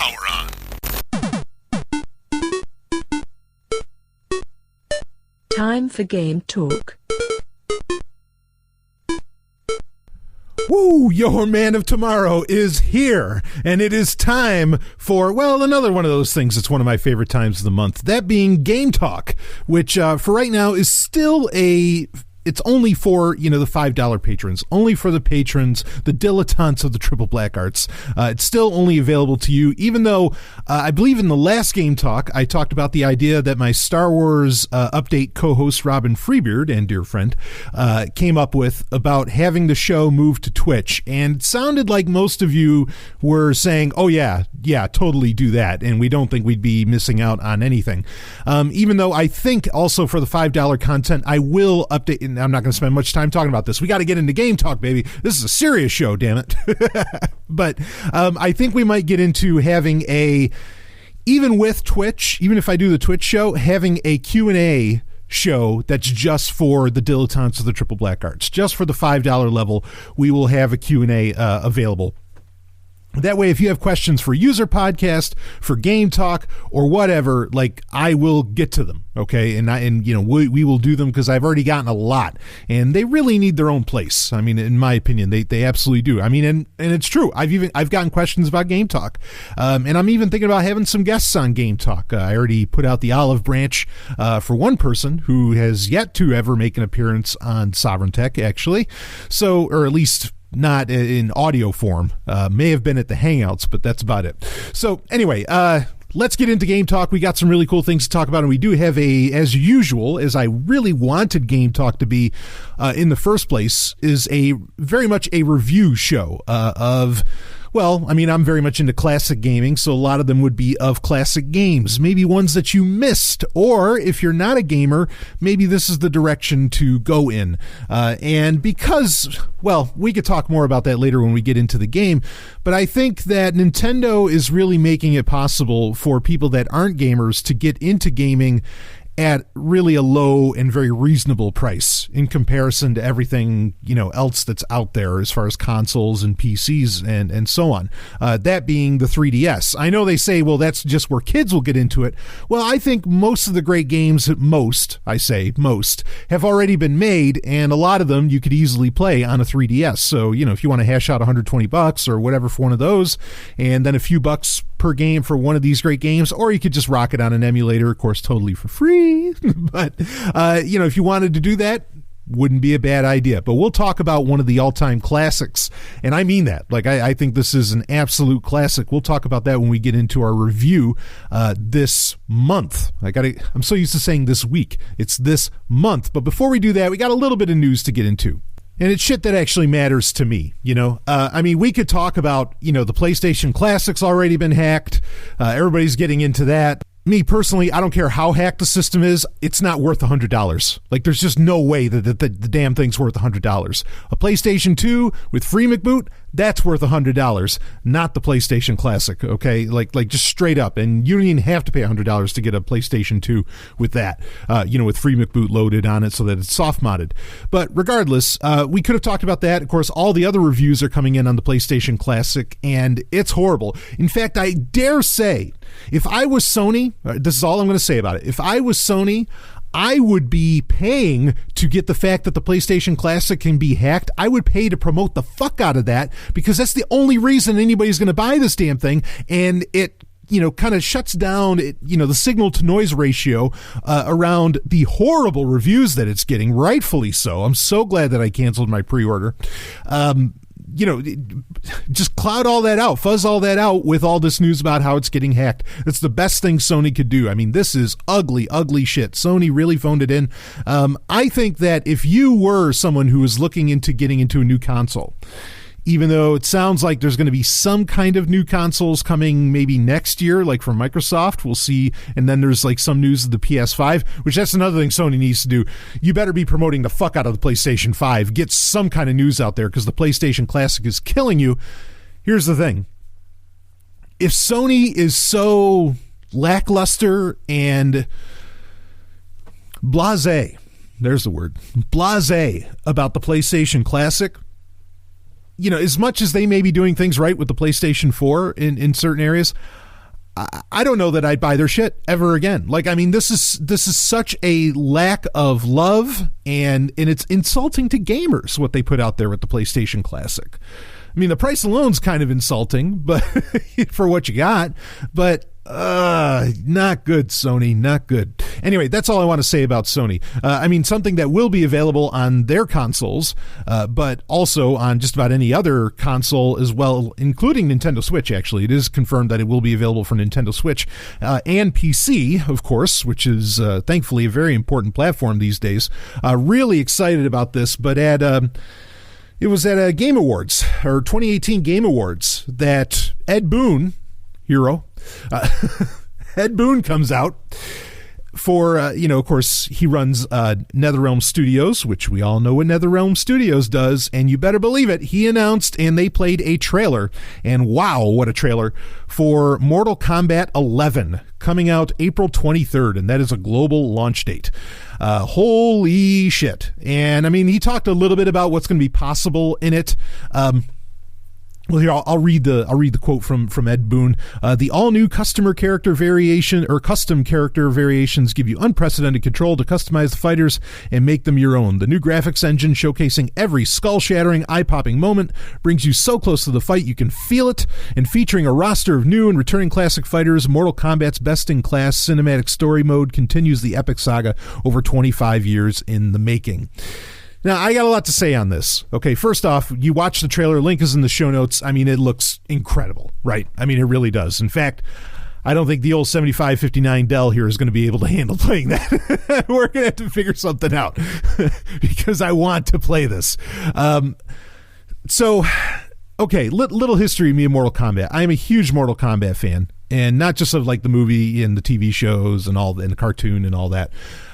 power on. Time for Game Talk. Woo! Your man of tomorrow is here, and it is time for, well, another one of those things that's one of my favorite times of the month, that being Game Talk, which for right now is still it's only for, the $5 patrons, only for the patrons, the dilettantes of the Triple Black Arts. It's still only available to you, even though I believe in the last Game Talk, I talked about the idea that my Star Wars update co-host Robin Freebeard, and dear friend, came up with about having the show move to Twitch. And it sounded like most of you were saying, oh yeah, totally do that. And we don't think we'd be missing out on anything. Even though I think also for the $5 content, I will update, and I'm not going to spend much time talking about this. We got to get into Game Talk, baby. This is a serious show, damn it. But I think we might get into having even with Twitch, even if I do the Twitch show, having a Q&A show that's just for the dilettantes of the Triple Black Arts. Just for the $5 level, we will have a Q&A available. That way, if you have questions for User Podcast, for Game Talk, or whatever, I will get to them, okay? And we will do them because I've already gotten a lot, and they really need their own place. I mean, in my opinion, they absolutely do. I mean, and it's true. I've gotten questions about Game Talk, and I'm even thinking about having some guests on Game Talk. I already put out the olive branch for one person who has yet to ever make an appearance on Sovereign Tech, actually. So, or at least not in audio form. May have been at the Hangouts, but that's about it. So anyway, let's get into Game Talk. We got some really cool things to talk about, and we do have as usual, as I really wanted Game Talk to be in the first place, is very much a review show of... Well, I mean, I'm very much into classic gaming, so a lot of them would be of classic games, maybe ones that you missed, or if you're not a gamer, maybe this is the direction to go in. And because, well, we could talk more about that later when we get into the game, but I think that Nintendo is really making it possible for people that aren't gamers to get into gaming at really a low and very reasonable price in comparison to everything, else that's out there as far as consoles and PCs and so on. That being the 3DS. I know they say, well, that's just where kids will get into it. Well, I think most of the great games, most, have already been made, and a lot of them you could easily play on a 3DS. So, if you want to hash out $120 or whatever for one of those, and then a few bucks per game for one of these great games, or you could just rock it on an emulator, of course, totally for free. But, if you wanted to do that, wouldn't be a bad idea. But we'll talk about one of the all-time classics, and I mean that. I think this is an absolute classic. We'll talk about that when we get into our review this month. I'm so used to saying this week. It's this month. But before we do that, we got a little bit of news to get into. And it's shit that actually matters to me, I mean, we could talk about, the PlayStation Classic's already been hacked. Everybody's getting into that. Me personally, I don't care how hacked the system is. It's not worth $100. There's just no way that the damn thing's worth $100. A PlayStation 2 with free McBoot, that's worth $100, not the PlayStation Classic, okay? Just straight up. And you don't even have to pay $100 to get a PlayStation 2 with that, with free McBoot loaded on it so that it's soft modded. But regardless, we could have talked about that. Of course, all the other reviews are coming in on the PlayStation Classic, and it's horrible. In fact, I dare say, if I was Sony, this is all I'm going to say about it. If I was Sony, I would be paying to get the fact that the PlayStation Classic can be hacked. I would pay to promote the fuck out of that, because that's the only reason anybody's going to buy this damn thing. And it, kind of shuts down, the signal to noise ratio around the horrible reviews that it's getting, rightfully so. I'm so glad that I canceled my pre-order. Just cloud all that out, fuzz all that out with all this news about how it's getting hacked. It's the best thing Sony could do. I mean, this is ugly, ugly shit. Sony really phoned it in. I think that if you were someone who was looking into getting into a new console, even though it sounds like there's going to be some kind of new consoles coming maybe next year, like from Microsoft, we'll see. And then there's some news of the PS5, which that's another thing Sony needs to do. You better be promoting the fuck out of the PlayStation 5. Get some kind of news out there, because the PlayStation Classic is killing you. Here's the thing. If Sony is so lackluster and blasé, there's the word, blasé about the PlayStation Classic, as much as they may be doing things right with the PlayStation 4 in certain areas, I don't know that I'd buy their shit ever again. Like, I mean, this is such a lack of love, and it's insulting to gamers what they put out there with the PlayStation Classic. I mean, the price alone's kind of insulting, but for what you got, but not good, Sony, not good. Anyway, that's all I want to say about Sony. I mean, something that will be available on their consoles, but also on just about any other console as well, including Nintendo Switch, actually. It is confirmed that it will be available for Nintendo Switch and PC, of course, which is thankfully a very important platform these days. Really excited about this, but it was at Game Awards, or 2018 Game Awards, that Ed Boon, hero, Ed Boon comes out for, of course, he runs NetherRealm Studios, which we all know what NetherRealm Studios does, and you better believe it, he announced and they played a trailer, and wow, what a trailer, for Mortal Kombat 11, coming out April 23rd, and that is a global launch date. Holy shit. And I mean, he talked a little bit about what's going to be possible in it. Well, here I'll read the quote from Ed Boon. The all-new custom character variations give you unprecedented control to customize the fighters and make them your own. The new graphics engine, showcasing every skull-shattering, eye-popping moment, brings you so close to the fight you can feel it. And featuring a roster of new and returning classic fighters, Mortal Kombat's best-in-class cinematic story mode continues the epic saga over 25 years in the making. Now, I got a lot to say on this. Okay, first off, you watch the trailer, link is in the show notes. I mean, it looks incredible, right? I mean, it really does. In fact, I don't think the old 7559 Dell here is going to be able to handle playing that. We're going to have to figure something out because I want to play this. Okay, little history of me and Mortal Kombat. I am a huge Mortal Kombat fan, and not just of like the movie and the TV shows and all and the cartoon and all that.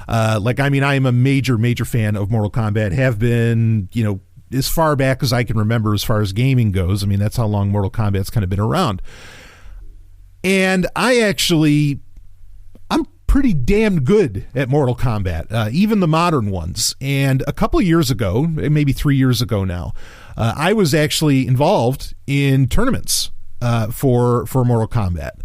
I am a major fan of Mortal Kombat, have been, as far back as I can remember as far as gaming goes. I mean, that's how long Mortal Kombat's kind of been around. And I'm pretty damn good at Mortal Kombat, even the modern ones. And a couple years ago, maybe 3 years ago now, I was actually involved in tournaments for Mortal Kombat.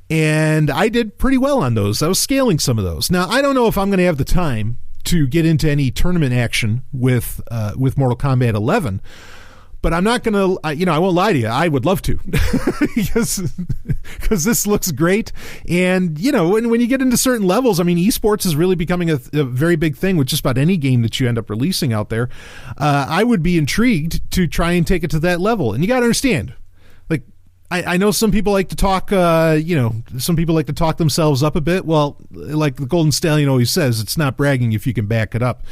And I did pretty well on those. I was scaling some of those. Now, I don't know if I'm going to have the time to get into any tournament action with Mortal Kombat 11, but I'm not going to, I won't lie to you. I would love to because this looks great. And, when you get into certain levels, I mean, esports is really becoming a very big thing with just about any game that you end up releasing out there. I would be intrigued to try and take it to that level. And you got to understand, like, I know some people like to talk, some people like to talk themselves up a bit. Well, like the Golden Stallion always says, it's not bragging if you can back it up.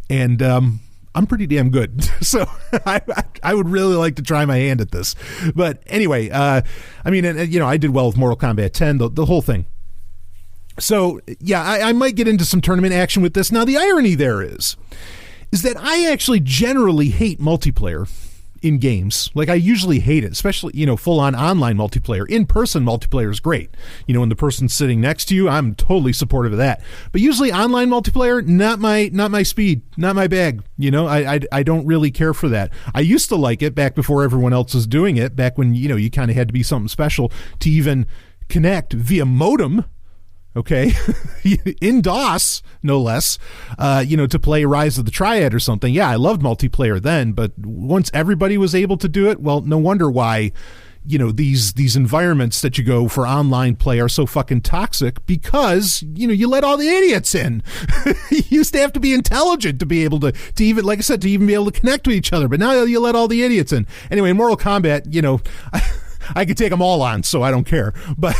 And I'm pretty damn good. So I would really like to try my hand at this. But anyway, I did well with Mortal Kombat 10, the whole thing. So, yeah, I might get into some tournament action with this. Now, the irony there is that I actually generally hate multiplayer in games. Like, I usually hate it, especially, full-on online multiplayer. In-person multiplayer is great. When the person's sitting next to you, I'm totally supportive of that. But usually online multiplayer, not my speed, not my bag. I don't really care for that. I used to like it back before everyone else was doing it, back when, you kind of had to be something special to even connect via modem. Okay, in DOS, no less, to play Rise of the Triad or something. Yeah, I loved multiplayer then, but once everybody was able to do it, well, no wonder why, these environments that you go for online play are so fucking toxic because, you let all the idiots in. You used to have to be intelligent to be able to even, like I said, to even be able to connect with each other, but now you let all the idiots in. Anyway, in Mortal Kombat, I could take them all on, so I don't care, but...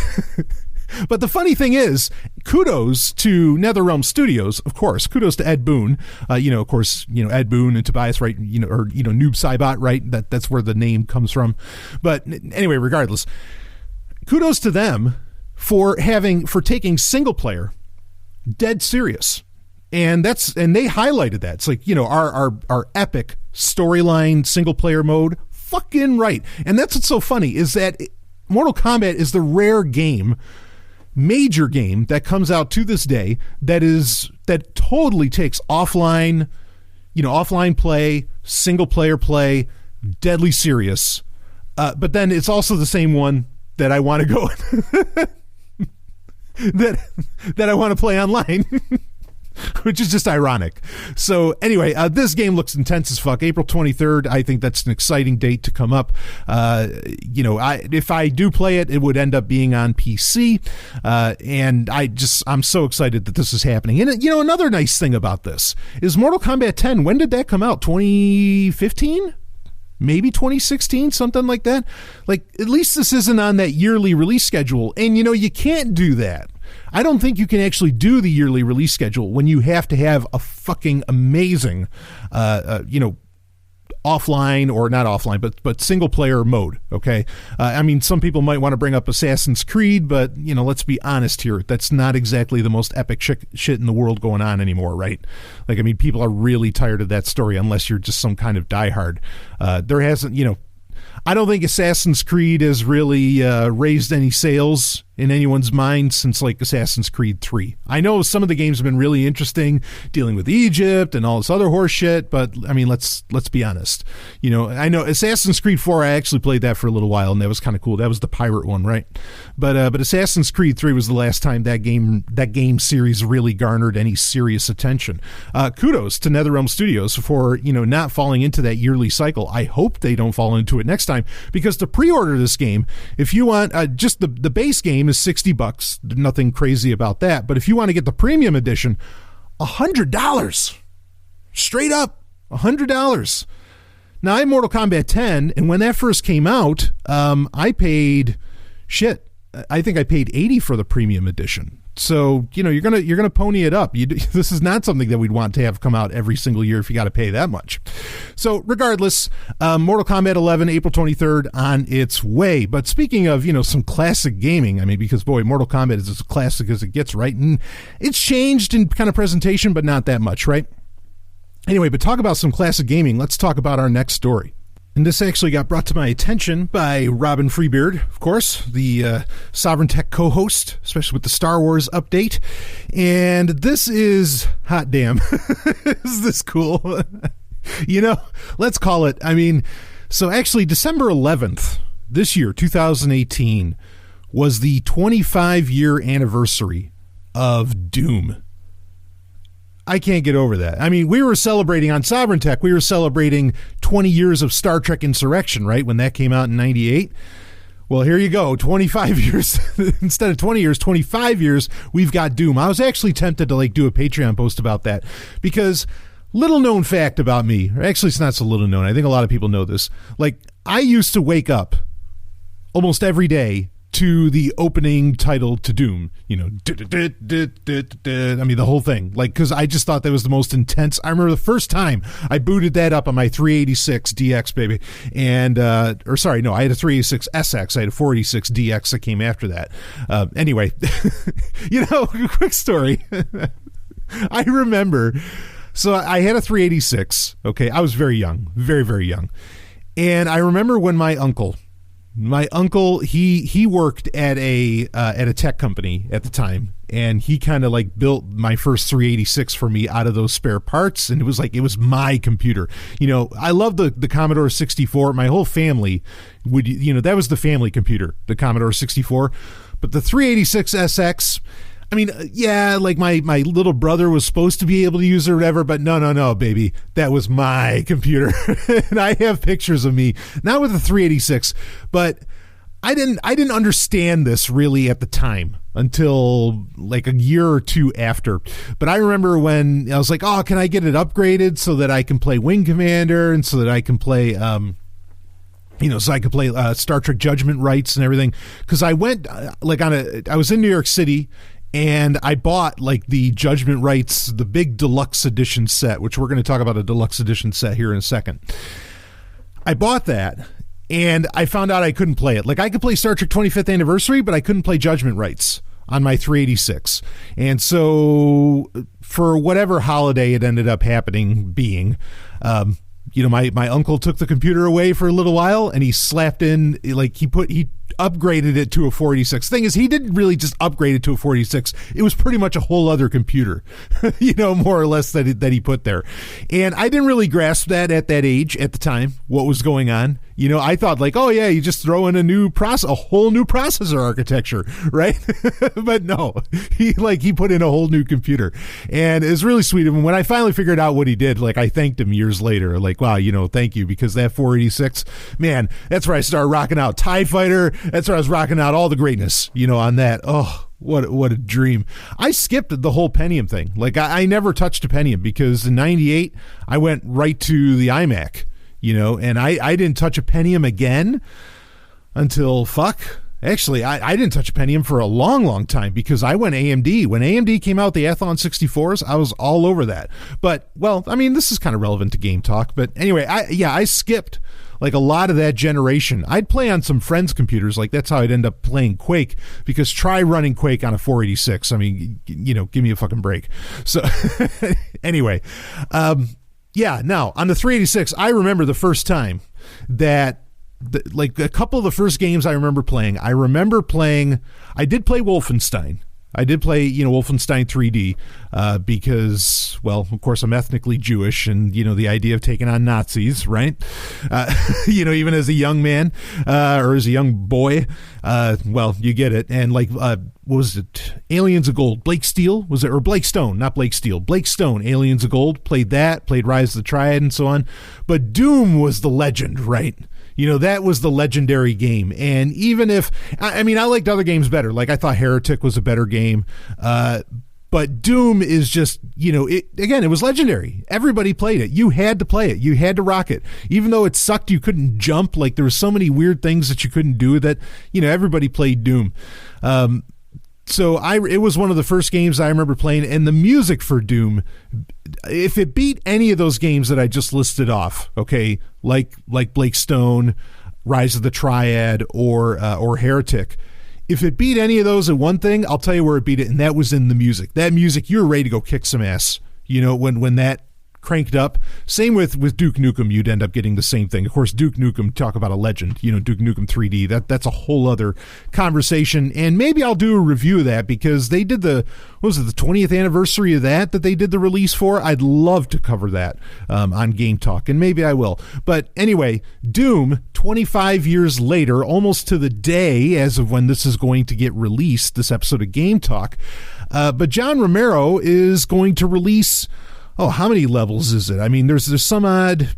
But the funny thing is, kudos to NetherRealm Studios, of course. Kudos to Ed Boon. Of course, Ed Boon and Tobias, right? Noob Saibot, right? That's where the name comes from. But anyway, regardless, kudos to them for taking single player dead serious. And they highlighted that. It's like, our epic storyline single player mode, fucking right. And that's what's so funny is that Mortal Kombat is the rare major game that comes out to this day that totally takes offline play, single player play, deadly serious. But then it's also the same one that I want to go that I want to play online. Which is just ironic. So anyway, this game looks intense as fuck. April 23rd, I think that's an exciting date to come up. If I do play it, it would end up being on PC. And I'm so excited that this is happening. And, another nice thing about this is Mortal Kombat 10. When did that come out? 2015? Maybe 2016, something like that. Like, at least this isn't on that yearly release schedule. And, you can't do that. I don't think you can actually do the yearly release schedule when you have to have a fucking amazing, offline or not offline, but single player mode. Okay. Some people might want to bring up Assassin's Creed, but let's be honest here. That's not exactly the most epic shit in the world going on anymore. Right. People are really tired of that story unless you're just some kind of diehard. There hasn't, I don't think Assassin's Creed has really raised any sales in anyone's mind since Assassin's Creed 3. I know some of the games have been really interesting, dealing with Egypt and all this other horse shit, but let's be honest. I know Assassin's Creed 4, I actually played that for a little while, and that was kind of cool. That was the pirate one, right? But Assassin's Creed 3 was the last time that game series really garnered any serious attention. Kudos to NetherRealm Studios for not falling into that yearly cycle. I hope they don't fall into it next time, because to pre-order this game, if you want just the base game is $60, nothing crazy about that, but if you want to get the premium edition, $100 straight up, $100. Now, I have Mortal Kombat 10, and when that first came out, I paid I think I paid $80 for the premium edition. So, you're gonna pony it up. This is not something that we'd want to have come out every single year if you got to pay that much. So, regardless, Mortal Kombat 11, April 23rd, on its way. But speaking of, some classic gaming, because boy, Mortal Kombat is as classic as it gets, right? And it's changed in kind of presentation, but not that much, right? Anyway, but talk about some classic gaming. Let's talk about our next story. And this actually got brought to my attention by Robin Freebeard, of course, the Sovereign Tech co-host, especially with the Star Wars update. And this is, hot damn, is this cool? Let's call it, so actually December 11th, this year, 2018, was the 25-year anniversary of Doom. I can't get over that. We were celebrating on Sovereign Tech. We were celebrating 20 years of Star Trek Insurrection, right? When that came out in 98. Well, here you go. 25 years instead of 20 years, 25 years. We've got Doom. I was actually tempted to do a Patreon post about that because little known fact about me, or actually it's not so little known. I think a lot of people know this. I used to wake up almost every day to the opening title to Doom, the whole thing, because I just thought that was the most intense. I remember the first time I booted that up on my 386 DX, baby, and I had a 386 SX, I had a 486 DX that came after that. Anyway, quick story. I remember, so I had a 386. Okay, I was very young, very, very young, and I remember when my uncle, he worked at a tech company at the time, and he kind of built my first 386 for me out of those spare parts, and it was my computer. I love the Commodore 64. My whole family would, that was the family computer, the Commodore 64. But the 386 SX, my little brother was supposed to be able to use it or whatever, but no, baby. That was my computer. And I have pictures of me, not with the 386, but I didn't understand this really at the time until a year or two after. But I remember when I was like, oh, can I get it upgraded so that I can play Wing Commander and so that I can play, so I could play Star Trek Judgment Rights and everything. Because I went I was in New York City, and I bought the Judgment Rights, the big deluxe edition set, which we're going to talk about a deluxe edition set here in a second. I bought that, and I found out I couldn't play it. I could play Star Trek 25th Anniversary, but I couldn't play Judgment Rights on my 386. And so for whatever holiday it ended up being, my uncle took the computer away for a little while, and he slapped in, like, he upgraded it to a 486. Thing is, he didn't really just upgrade it to a 486. It was pretty much a whole other computer, more or less, that he put there. And I didn't really grasp that at that age, at the time, what was going on. I thought, like, oh yeah, you just throw in a whole new processor architecture, right? But no, he put in a whole new computer, and it's really sweet of him. When I finally figured out what he did, like, I thanked him years later, like, wow, thank you, because that 486, man, that's where I started rocking out TIE Fighter. That's where I was rocking out all the greatness, on that. Oh, what a dream. I skipped the whole Pentium thing. Like, I never touched a Pentium, because in 98, I went right to the iMac, and I didn't touch a Pentium again until, actually, I didn't touch a Pentium for a long, long time, because I went AMD. When AMD came out, the Athlon 64s, I was all over that. But, well, I mean, this is kind of relevant to Game Talk. But anyway, I skipped like a lot of that generation. I'd play on some friends' computers. Like, that's how I'd end up playing Quake, because try running Quake on a 486. I mean, give me a fucking break. So anyway, now on the 386, I remember the first time that, like, a couple of the first games I remember playing. I did play Wolfenstein. I did play, Wolfenstein 3D, because, well, of course, I'm ethnically Jewish, and, the idea of taking on Nazis, right? Even as a young man, or as a young boy, well, you get it. And, like, what was it? Aliens of Gold. Blake Steele? Was it? Or Blake Stone, not Blake Steele. Blake Stone, Aliens of Gold. Played that, played Rise of the Triad, and so on. But Doom was the legend, right? That was the legendary game. And even if, I liked other games better. Like, I thought Heretic was a better game. But Doom is just, it was legendary. Everybody played it. You had to play it. You had to rock it. Even though it sucked, you couldn't jump. Like, there were so many weird things that you couldn't do that, everybody played Doom. So it was one of the first games I remember playing, and the music for Doom, if it beat any of those games that I just listed off, okay, like Blake Stone, Rise of the Triad, or Heretic, if it beat any of those in one thing, I'll tell you where it beat it, and that was in the music. That music, you were ready to go kick some ass, when that cranked up. Same with Duke Nukem, you'd end up getting the same thing. Of course, Duke Nukem, talk about a legend, Duke Nukem 3D, that's a whole other conversation, and maybe I'll do a review of that, because they did the 20th anniversary of that they did the release for. I'd love to cover that on Game Talk, and maybe I will. But anyway, Doom, 25 years later, almost to the day as of when this is going to get released, this episode of Game Talk, but John Romero is going to release, how many levels is it? I mean, there's some odd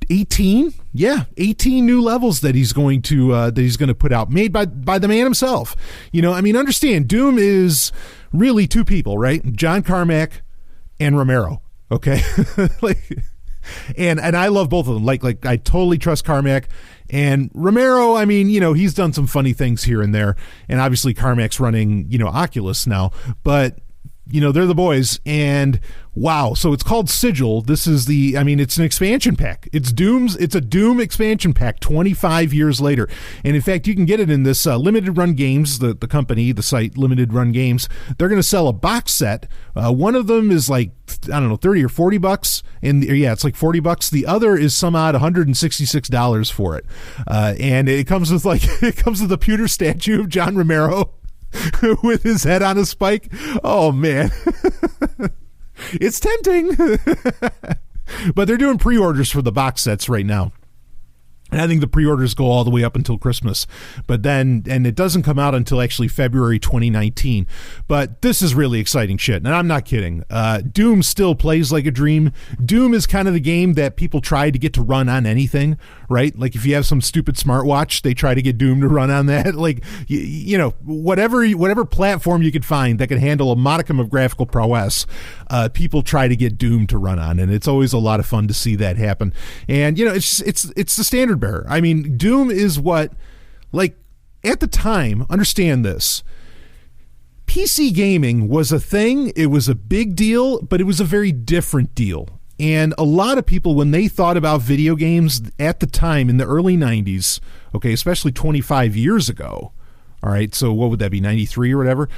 18. Yeah, 18 new levels that he's going to put out, made by the man himself. Understand, Doom is really two people, right? John Carmack and Romero. Okay, and I love both of them. Like I totally trust Carmack. And Romero, he's done some funny things here and there, and obviously Carmack's running Oculus now, but they're the boys, and wow. So it's called Sigil. This is it's an expansion pack. It's a Doom expansion pack 25 years later. And in fact, you can get it in this Limited Run Games, the company, the site Limited Run Games. They're going to sell a box set. One of them is like, I don't know, $30 or $40. And yeah, it's like $40. The other is some odd $166 for it. And it comes with the pewter statue of John Romero with his head on a spike. Oh man. It's tempting. But they're doing pre-orders for the box sets right now. And I think the pre-orders go all the way up until Christmas. But then, and it doesn't come out until actually February 2019. But this is really exciting shit. And I'm not kidding. Doom still plays like a dream. Doom is kind of the game that people try to get to run on anything, right? Like if you have some stupid smartwatch, they try to get Doom to run on that. Like, whatever platform you could find that can handle a modicum of graphical prowess, people try to get Doom to run on. And it's always a lot of fun to see that happen. And, it's the standard bearer. I mean, Doom is what, like, at the time, understand this, PC gaming was a thing, it was a big deal, but it was a very different deal. And a lot of people, when they thought about video games at the time in the early 90s, okay, especially 25 years ago, all right, so what would that be, 93 or whatever?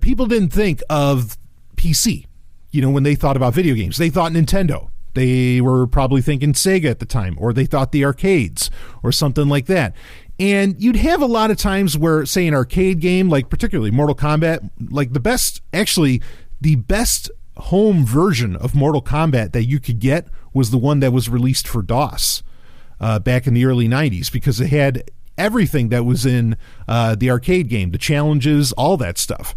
People didn't think of PC, when they thought about video games. They thought Nintendo. They were probably thinking Sega at the time, or they thought the arcades or something like that. And you'd have a lot of times where, say, an arcade game, like particularly Mortal Kombat, like the best home version of Mortal Kombat that you could get was the one that was released for DOS back in the early 90s, because it had everything that was in the arcade game, the challenges, all that stuff.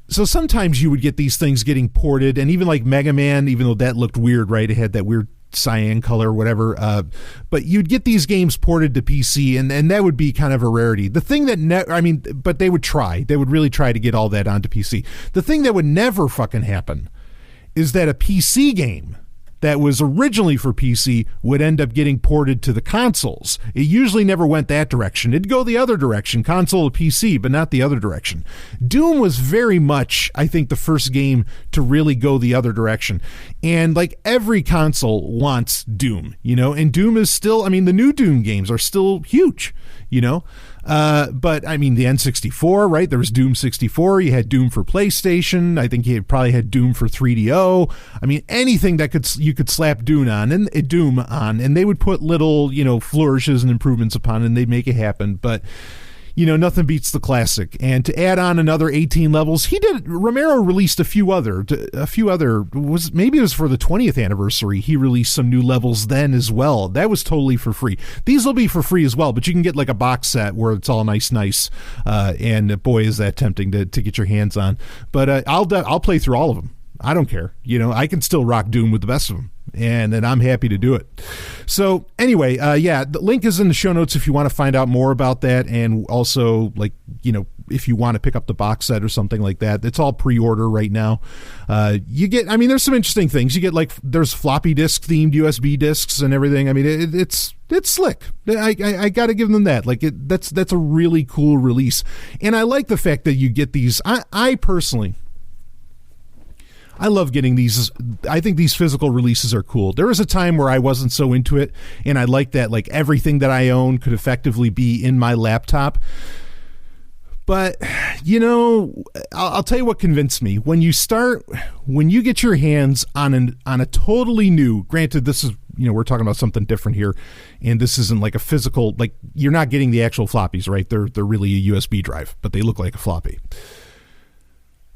So sometimes you would get these things getting ported, and even like Mega Man, even though that looked weird, right? It had that weird cyan color or whatever, but you'd get these games ported to PC, and that would be kind of a rarity. The thing that but they would really try to get all that onto PC. The thing that would never fucking happen is that a PC game that was originally for PC would end up getting ported to the consoles. It usually never went that direction. It'd go the other direction, console to PC, but not the other direction. Doom was very much, I think, the first game to really go the other direction. And like every console wants Doom, and Doom is still, the new Doom games are still huge, but the N64, right? There was Doom 64. You had Doom for PlayStation. I think you probably had Doom for 3DO. Anything that you could slap Doom on, and they would put little, flourishes and improvements upon it, and they'd make it happen. But nothing beats the classic. And to add on another 18 levels, Romero released maybe it was for the 20th anniversary, he released some new levels then as well. That was totally for free. These will be for free as well, but you can get like a box set where it's all nice, and boy, is that tempting to get your hands on. But I'll play through all of them. I don't care. I can still rock Doom with the best of them. And I'm happy to do it. So anyway, the link is in the show notes if you want to find out more about that. And also, if you want to pick up the box set or something like that, it's all pre-order right now. You get, there's some interesting things. You get there's floppy disk themed USB discs and everything. It's slick. I got to give them that. That's a really cool release. And I like the fact that you get these. I personally, I love getting these. I think these physical releases are cool. There was a time where I wasn't so into it, and I liked that everything that I own could effectively be in my laptop. But, I'll tell you what convinced me. When you get your hands on a totally new, granted this is, we're talking about something different here, and this isn't like a physical, you're not getting the actual floppies, right? They're really a USB drive, but they look like a floppy.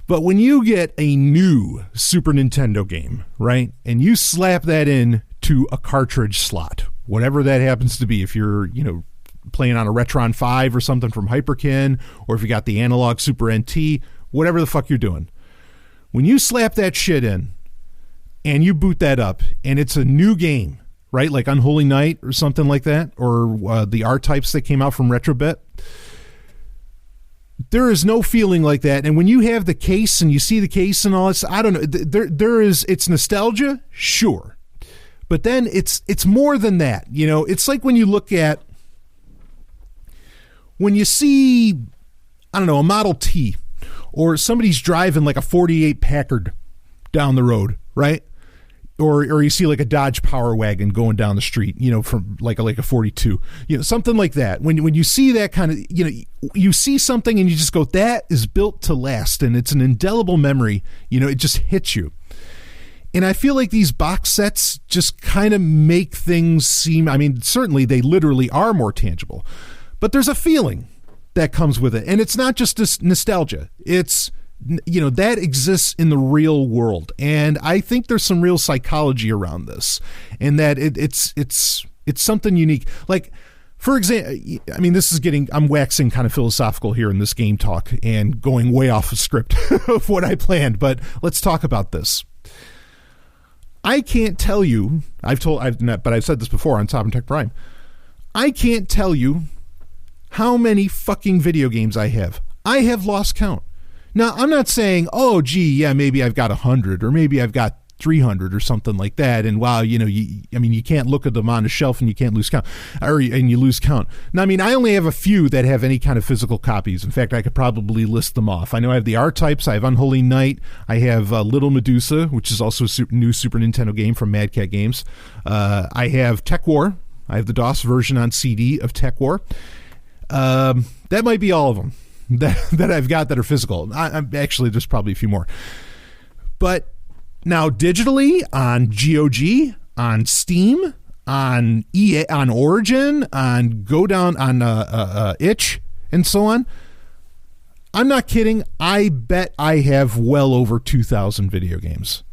But when you get a new Super Nintendo game, right, and you slap that in to a cartridge slot, whatever that happens to be, if you're, playing on a Retron 5 or something from Hyperkin, or if you got the analog Super NT, whatever the fuck you're doing, when you slap that shit in and you boot that up and it's a new game, right, like Unholy Night or something like that, or the R-Types that came out from Retrobit, there is no feeling like that. And when you have the case and you see the case and all this, I don't know, it's nostalgia, sure. But then it's more than that. It's like when you see, I don't know, a Model T, or somebody's driving like a 48 Packard down the road, right? Or you see like a Dodge Power Wagon going down the street, from like a 42, something like that. When you see that kind of, you see something and you just go, that is built to last, and it's an indelible memory. It just hits you. And I feel like these box sets just kind of make things seem, certainly they literally are more tangible, but there's a feeling that comes with it. And it's not just this nostalgia. It's, that exists in the real world. And I think there's some real psychology around this, and that it's something unique. Like, for example, I'm waxing kind of philosophical here in this game talk and going way off the script of what I planned, but let's talk about this. I can't tell you, I've said this before on Top and Tech Prime. I can't tell you how many fucking video games I have. I have lost count. Now, I'm not saying, oh, gee, yeah, maybe I've got 100 or maybe I've got 300 or something like that. And wow, you can't look at them on a shelf and you can't lose count, and you lose count. Now, I only have a few that have any kind of physical copies. In fact, I could probably list them off. I know I have the R-Types. I have Unholy Night. I have Little Medusa, which is also a new Super Nintendo game from Mad Cat Games. I have Tech War. I have the DOS version on CD of Tech War. That might be all of them that I've got that are physical. I'm actually, there's probably a few more. But Now, digitally on GOG, on Steam, on EA, on Origin, on Go Down, on Itch, and so on. I'm not kidding. I bet I have well over 2,000 video games.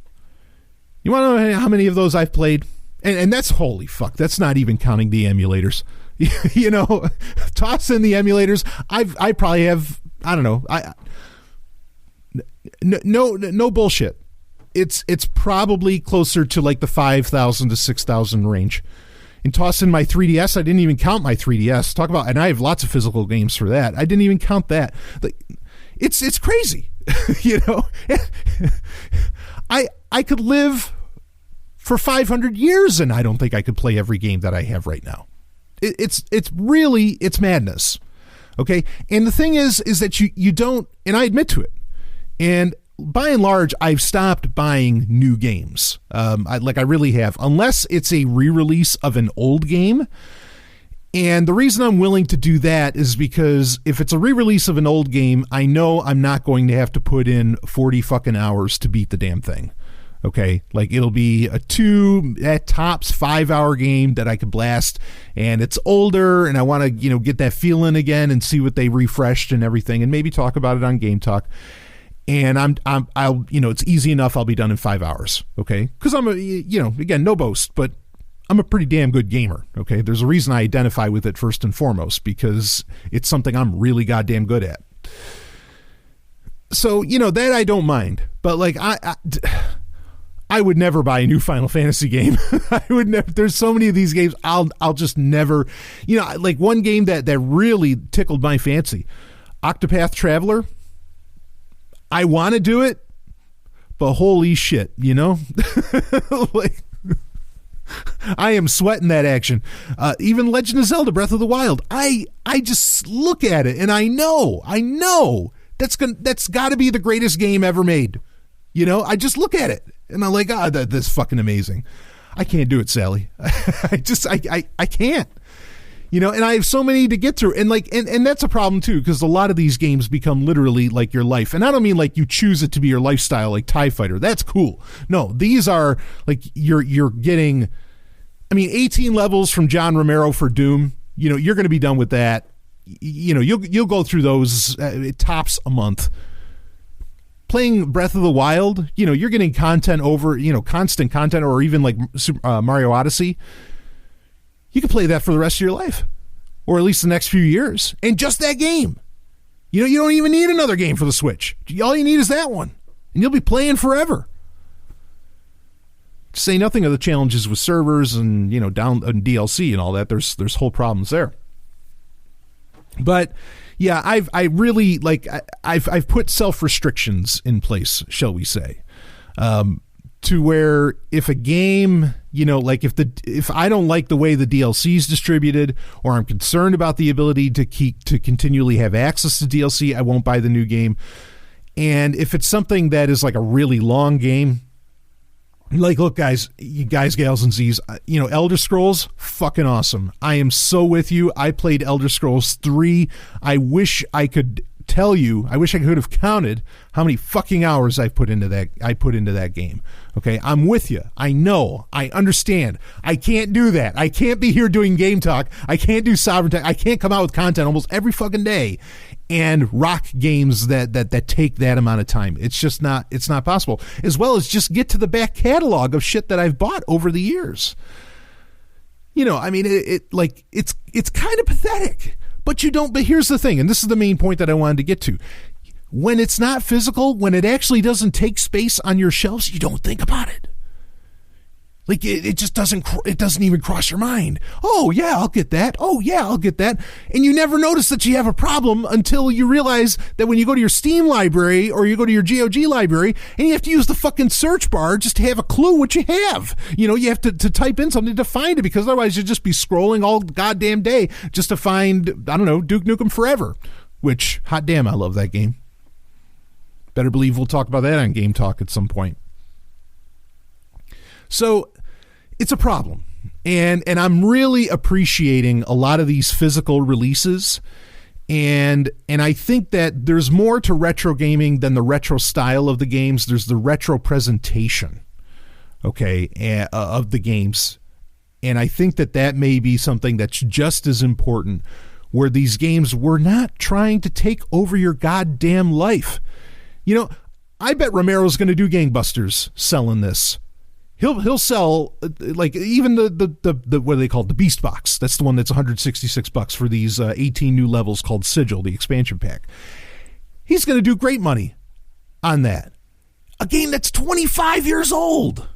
You want to know how many of those I've played? And that's holy fuck. That's not even counting the emulators. You know, toss in the emulators. I probably have, I don't know. No bullshit. It's probably closer to like the 5,000 to 6,000 range. And toss in my 3DS. I didn't even count my 3DS. Talk about, and I have lots of physical games for that. I didn't even count that. Like, it's crazy. You know, I could live for 500 years and I don't think I could play every game that I have right now. It's really madness. Okay. And the thing is that you don't, and I admit to it. And by and large, I've stopped buying new games. I really have, unless it's a re-release of an old game. And the reason I'm willing to do that is because if it's a re-release of an old game, I know I'm not going to have to put in 40 fucking hours to beat the damn thing. Okay, like it'll be a 2 at tops 5 hour game that I could blast, and it's older, and I want to get that feeling again and see what they refreshed and everything, and maybe talk about it on GameTalk. And I'll it's easy enough. I'll be done in 5 hours. Okay, because I'm again, no boast, but I'm a pretty damn good gamer. Okay, there's a reason I identify with it first and foremost, because it's something I'm really goddamn good at. So that I don't mind, but like I would never buy a new Final Fantasy game. I would never. There's so many of these games. I'll just never. Like one game that really tickled my fancy, Octopath Traveler. I want to do it, but holy shit, like I am sweating that action. Even Legend of Zelda: Breath of the Wild. I just look at it and I know that's got to be the greatest game ever made. I just look at it. And I'm like, that's fucking amazing. I can't do it, Sally. I can't. And I have so many to get through. And and that's a problem too, because a lot of these games become literally like your life. And I don't mean like you choose it to be your lifestyle, like TIE Fighter. That's cool. No, these are like you're getting, 18 levels from John Romero for Doom. You're going to be done with that. You'll go through those. It tops a month. Playing Breath of the Wild, you're getting content over, constant content, or even like Mario Odyssey. You can play that for the rest of your life, or at least the next few years. And just that game. You don't even need another game for the Switch. All you need is that one, and you'll be playing forever. To say nothing of the challenges with servers and down and DLC and all that. There's whole problems there. But yeah, I've put self-restrictions in place, shall we say, to where if a game, if I don't like the way the DLC is distributed, or I'm concerned about the ability to continually have access to DLC, I won't buy the new game. And if it's something that is like a really long game, like, look, guys, you guys, gals, and Z's, Elder Scrolls, fucking awesome. I am so with you. I played Elder Scrolls 3. I wish I could tell you, I wish I could have counted how many fucking hours I put into that game. Okay, I'm with you. I know. I understand. I can't do that. I can't be here doing GameTalk. I can't do Sovereign Tech. I can't come out with content almost every fucking day and rock games that take that amount of time. It's just not, it's not possible. As well as just get to the back catalog of shit that I've bought over the years. It's kind of pathetic, but but here's the thing, and this is the main point that I wanted to get to. When it's not physical, when it actually doesn't take space on your shelves, you don't think about it. Like it just doesn't even cross your mind. Oh yeah, I'll get that. Oh yeah, I'll get that. And you never notice that you have a problem until you realize that when you go to your Steam library or you go to your GOG library and you have to use the fucking search bar just to have a clue what you have. You have to type in something to find it, because otherwise you'll just be scrolling all goddamn day just to find, I don't know, Duke Nukem Forever, which, hot damn, I love that game. Better believe we'll talk about that on Game Talk at some point. So it's a problem. And I'm really appreciating a lot of these physical releases. And I think that there's more to retro gaming than the retro style of the games. There's the retro presentation, okay, of the games. And I think that may be something that's just as important, where these games were not trying to take over your goddamn life. You know, I bet Romero's going to do gangbusters selling this. He'll sell, like, even the what do they call it? The Beast Box. That's the one that's $166 for these 18 new levels called Sigil, the expansion pack. He's going to do great money on that. A game that's 25 years old.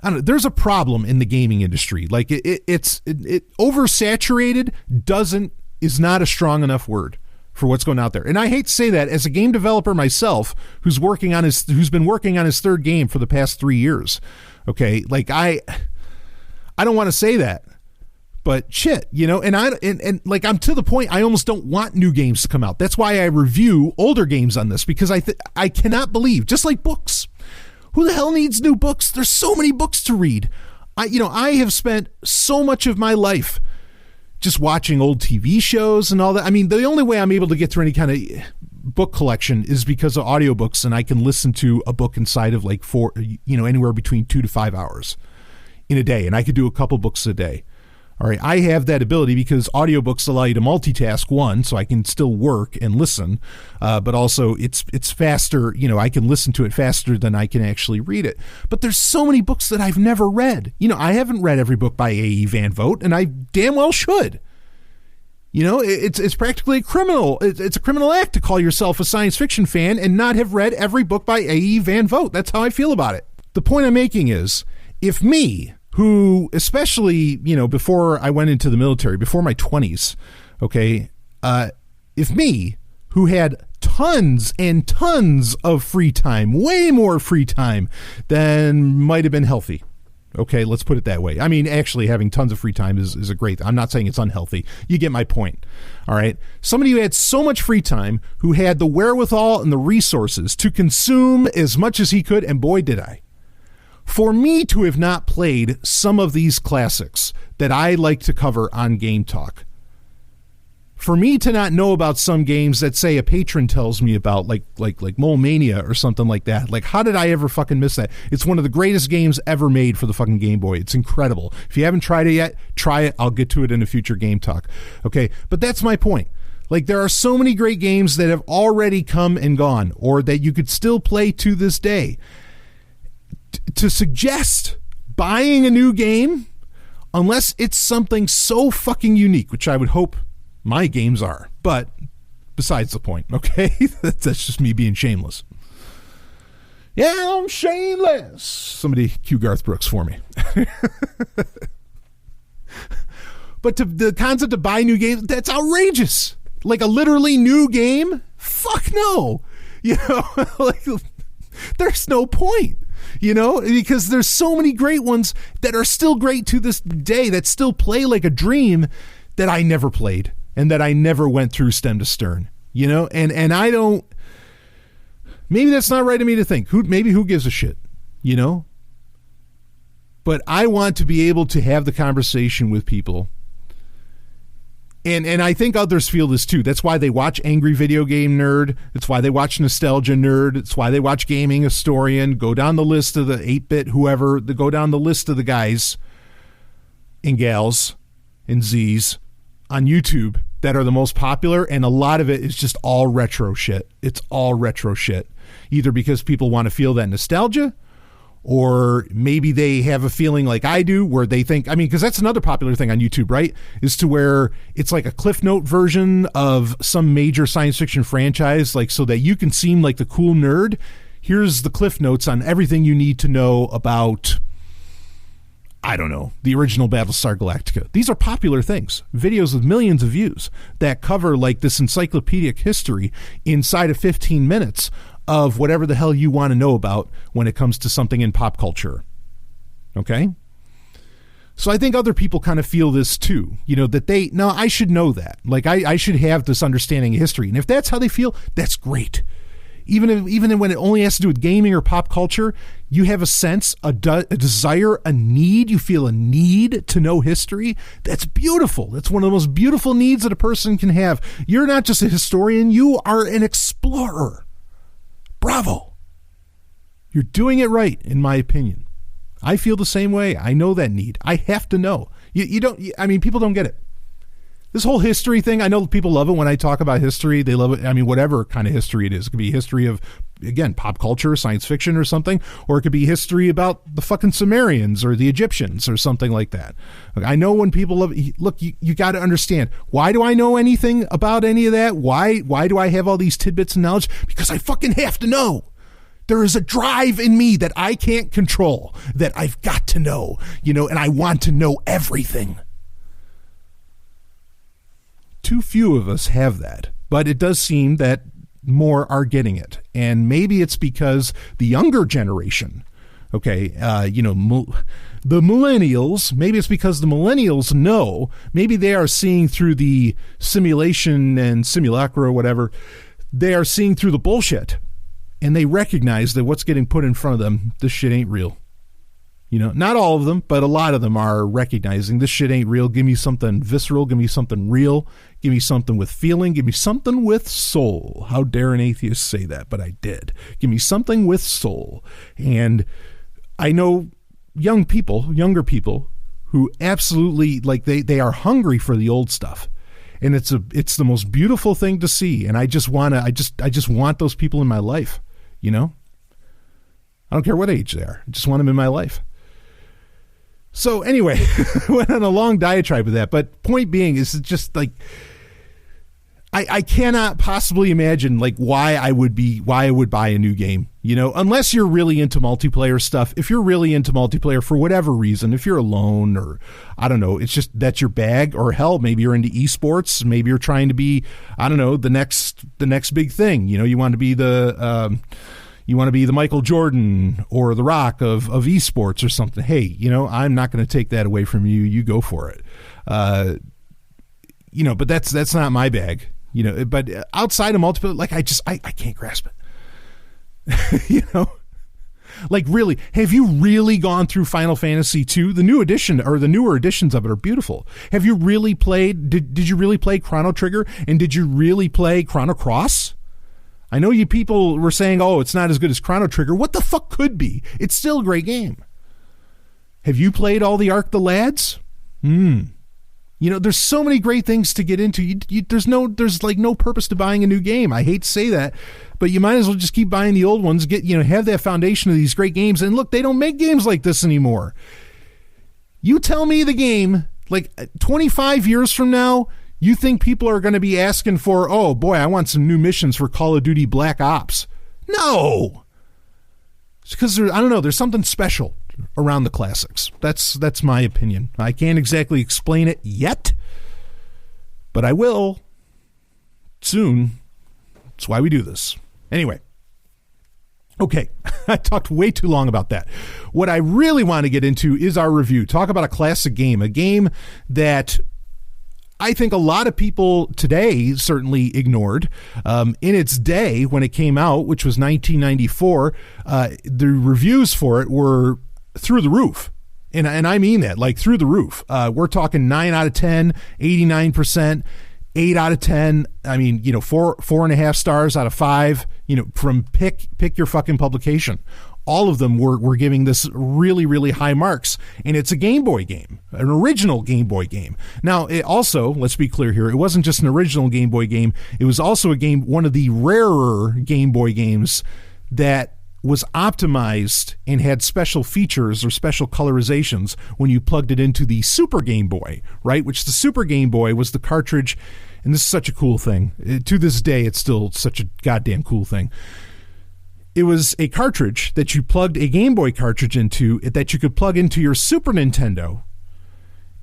I don't know, there's a problem in the gaming industry. Like, it's oversaturated is not a strong enough word for what's going out there. And I hate to say that as a game developer myself, who's been working on his third game for the past 3 years. Okay. Like, I don't want to say that, but shit, you know, and like, I'm to the point, I almost don't want new games to come out. That's why I review older games on this, because I cannot believe, just like books, who the hell needs new books? There's so many books to read. I have spent so much of my life just watching old TV shows and all that. I mean, the only way I'm able to get through any kind of book collection is because of audiobooks, and I can listen to a book inside of like anywhere between 2 to 5 hours in a day. And I could do a couple books a day. All right. I have that ability because audiobooks allow you to multitask, one, so I can still work and listen. But also it's faster. You know, I can listen to it faster than I can actually read it. But there's so many books that I've never read. You know, I haven't read every book by A.E. Van Vogt, and I damn well should. You know, it's practically a criminal. It's a criminal act to call yourself a science fiction fan and not have read every book by A.E. Van Vogt. That's how I feel about it. The point I'm making is, if me, who, especially, you know, before I went into the military, before my 20s, okay, if me, who had tons and tons of free time, way more free time than might have been healthy, okay, let's put it that way. I mean, actually, having tons of free time is a great, I'm not saying it's unhealthy. You get my point, all right? Somebody who had so much free time, who had the wherewithal and the resources to consume as much as he could, and boy, did I. For me to have not played some of these classics that I like to cover on GameTalk, for me to not know about some games that, say, a patron tells me about, like Mole Mania or something like that, like, how did I ever fucking miss that? It's one of the greatest games ever made for the fucking Game Boy. It's incredible. If you haven't tried it yet, try it. I'll get to it in a future GameTalk. Okay, but that's my point. Like, there are so many great games that have already come and gone, or that you could still play to this day. To suggest buying a new game, unless it's something so fucking unique, which I would hope my games are, but besides the point, okay? That's just me being shameless. Yeah, I'm shameless. Somebody cue Garth Brooks for me. But the concept of buying new games, that's outrageous. Like a literally new game? Fuck no. You know, like, there's no point. You know, because there's so many great ones that are still great to this day, that still play like a dream, that I never played and that I never went through stem to stern, you know, and I don't, maybe that's not right of me to think. Who gives a shit, you know? But I want to be able to have the conversation with people. And I think others feel this too. That's why they watch Angry Video Game Nerd. It's why they watch Nostalgia Nerd. It's why they watch Gaming Historian. Go down the list of the 8-bit whoever. Go down the list of the guys and gals and Z's on YouTube that are the most popular. And a lot of it is just all retro shit. It's all retro shit. Either because people want to feel that nostalgia, or maybe they have a feeling like I do where they think, I mean, because that's another popular thing on YouTube, right? Is to where it's like a Cliff Note version of some major science fiction franchise, like, so that you can seem like the cool nerd. Here's the Cliff Notes on everything you need to know about, I don't know, the original Battlestar Galactica. These are popular things, videos with millions of views that cover like this encyclopedic history inside of 15 minutes of whatever the hell you want to know about when it comes to something in pop culture. Okay? So I think other people kind of feel this too, you know, that I should know that. Like, I should have this understanding of history. And if that's how they feel, that's great. even when it only has to do with gaming or pop culture, you have a sense, a desire, a need. You feel a need to know history. That's beautiful. That's one of the most beautiful needs that a person can have. You're not just a historian. You are an explorer. Bravo. You're doing it right, in my opinion. I feel the same way. I know that need. I have to know. People don't get it. This whole history thing, I know people love it when I talk about history. They love it. I mean, whatever kind of history it is. It could be history of, again, pop culture, science fiction or something, or it could be history about the fucking Sumerians or the Egyptians or something like that. I know when people love it. Look, you got to understand, why do I know anything about any of that? Why do I have all these tidbits of knowledge? Because I fucking have to know. There is a drive in me that I can't control, that I've got to know, and I want to know everything. Too few of us have that, but it does seem that more are getting it. And maybe it's because the younger generation, the millennials, maybe it's because the millennials know, maybe they are seeing through the simulation and simulacra or whatever, they are seeing through the bullshit, and they recognize that what's getting put in front of them, this shit ain't real. Not all of them, but a lot of them are recognizing this shit ain't real. Give me something visceral. Give me something real. Give me something with feeling. Give me something with soul. How dare an atheist say that? But I did. Give me something with soul. And I know younger people who absolutely, they are hungry for the old stuff. And it's the most beautiful thing to see. And I just want those people in my life, I don't care what age they are. I just want them in my life. So anyway, went on a long diatribe with that, but point being is just I cannot possibly imagine why I would buy a new game, unless you're really into multiplayer stuff. If you're really into multiplayer for whatever reason, if you're alone or I don't know, it's just that's your bag, or hell, maybe you're into esports, maybe you're trying to be, I don't know, the next big thing, you want to be the Michael Jordan or the Rock of esports or something. Hey, I'm not going to take that away from you. You go for it. But that's not my bag. But outside of multiplayer, I can't grasp it. Really, have you really gone through Final Fantasy II? The new edition or the newer editions of it are beautiful. Have you really played? Did you really play Chrono Trigger? And did you really play Chrono Cross? I know you people were saying, oh, it's not as good as Chrono Trigger. What the fuck could be? It's still a great game. Have you played all the Arc the Lads? There's so many great things to get into. There's no purpose to buying a new game. I hate to say that, but you might as well just keep buying the old ones. Have that foundation of these great games. And look, they don't make games like this anymore. You tell me the game, 25 years from now, you think people are going to be asking for, oh boy, I want some new missions for Call of Duty Black Ops? No. It's because there's something special around the classics. That's my opinion. I can't exactly explain it yet, but I will soon. That's why we do this. Anyway. Okay, I talked way too long about that. What I really want to get into is our review. Talk about a classic game, a game that I think a lot of people today certainly ignored. In its day, when it came out, which was 1994, the reviews for it were through the roof. And I mean that, through the roof. We're talking 9 out of 10, 89%, 8 out of 10. I mean, 4.5 stars out of 5, from pick your fucking publication. All of them were giving this really, really high marks. And it's a Game Boy game, an original Game Boy game. Now, it also, let's be clear here, it wasn't just an original Game Boy game. It was also one of the rarer Game Boy games that was optimized and had special features or special colorizations when you plugged it into the Super Game Boy, right? Which the Super Game Boy was the cartridge. And this is such a cool thing. To this day, it's still such a goddamn cool thing. It was a cartridge that you plugged a Game Boy cartridge into that you could plug into your Super Nintendo,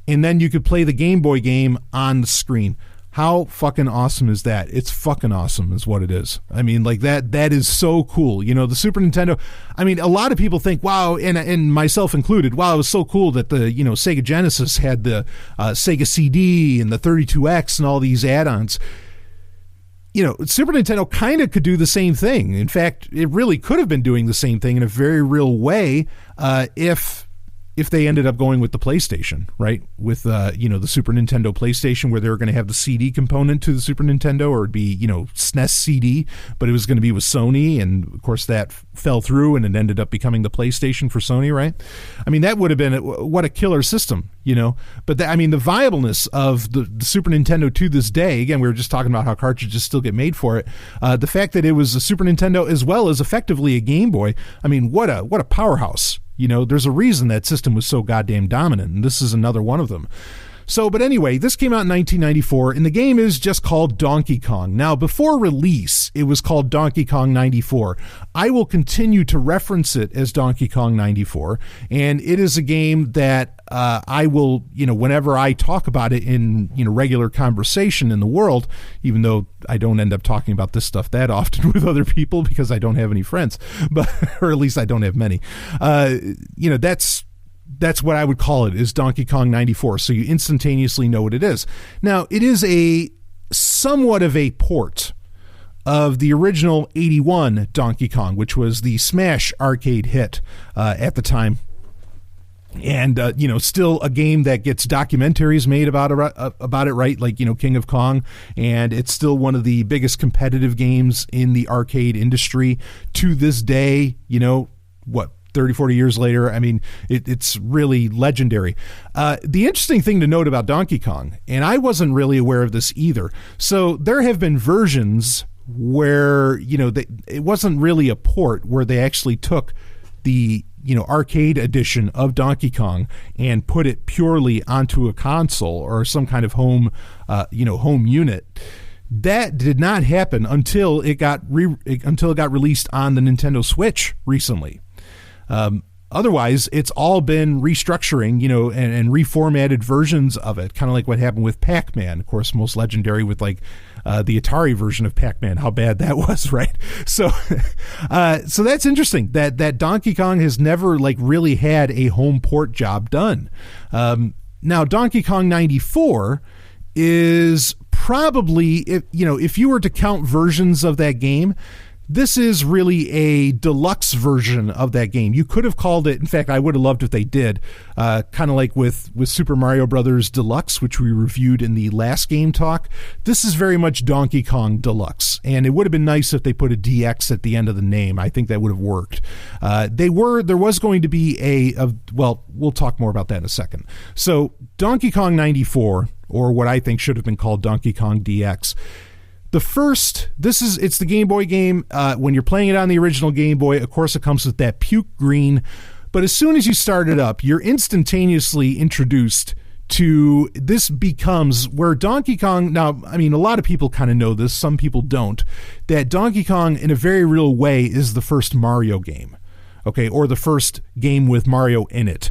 and then you could play the Game Boy game on the screen. How fucking awesome is that? It's fucking awesome is what it is. I mean, that is so cool. The Super Nintendo, I mean, a lot of people think, wow, and myself included, wow, it was so cool that the, Sega Genesis had the Sega CD and the 32X and all these add-ons. Super Nintendo kind of could do the same thing. In fact, it really could have been doing the same thing in a very real way if they ended up going with the PlayStation, right? With, the Super Nintendo PlayStation, where they were going to have the CD component to the Super Nintendo, or it'd be, SNES CD, but it was going to be with Sony. And of course that fell through and it ended up becoming the PlayStation for Sony, right? I mean, that would have been what a killer system, but the viableness of the Super Nintendo to this day, again, we were just talking about how cartridges still get made for it. The fact that it was a Super Nintendo as well as effectively a Game Boy. I mean, what a powerhouse. There's a reason that system was so goddamn dominant, and this is another one of them. So, but anyway, this came out in 1994, and the game is just called Donkey Kong. Now, before release, it was called Donkey Kong 94. I will continue to reference it as Donkey Kong 94, and it is a game that I will, whenever I talk about it in, regular conversation in the world, even though I don't end up talking about this stuff that often with other people because I don't have any friends, but or at least I don't have many. That's what I would call it, is Donkey Kong 94. So you instantaneously know what it is. Now, it is a somewhat of a port of the original 81 Donkey Kong, which was the smash arcade hit at the time. And, still a game that gets documentaries made about it, right? Like, King of Kong. And it's still one of the biggest competitive games in the arcade industry to this day, 30, 40 years later. I mean, it's really legendary. The interesting thing to note about Donkey Kong, and I wasn't really aware of this either. So there have been versions where, it wasn't really a port, where they actually took the, arcade edition of Donkey Kong and put it purely onto a console or some kind of home unit. That did not happen until it got released on the Nintendo Switch recently. Otherwise, it's all been restructuring, and reformatted versions of it, kind of like what happened with Pac-Man. Of course, most legendary with the Atari version of Pac-Man, how bad that was, right? So, so that's interesting that Donkey Kong has never really had a home port job done. Now, Donkey Kong 94 is probably, if you were to count versions of that game, this is really a deluxe version of that game. You could have called it, in fact, I would have loved if they did, kind of like with Super Mario Brothers Deluxe, which we reviewed in the last Game Talk. This is very much Donkey Kong Deluxe, and it would have been nice if they put a DX at the end of the name. I think that would have worked. There was going to be well, we'll talk more about that in a second. So Donkey Kong 94, or what I think should have been called Donkey Kong DX, it's the Game Boy game. When you're playing it on the original Game Boy, of course, it comes with that puke green. But as soon as you start it up, you're instantaneously introduced to this becomes where Donkey Kong. Now, I mean, a lot of people kind of know this. Some people don't. That Donkey Kong, in a very real way, is the first Mario game. Okay, or the first game with Mario in it.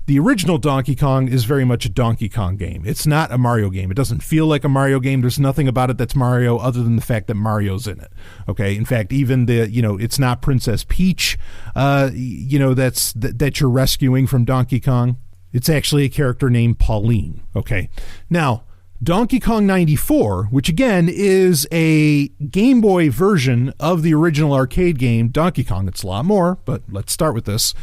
The original Donkey Kong is very much a Donkey Kong game. It's not a Mario game. It doesn't feel like a Mario game. There's nothing about it that's Mario other than the fact that Mario's in it. Okay. In fact, even it's not Princess Peach, that you're rescuing from Donkey Kong. It's actually a character named Pauline. Okay. Now, Donkey Kong 94, which again is a Game Boy version of the original arcade game Donkey Kong. It's a lot more, but let's start with this.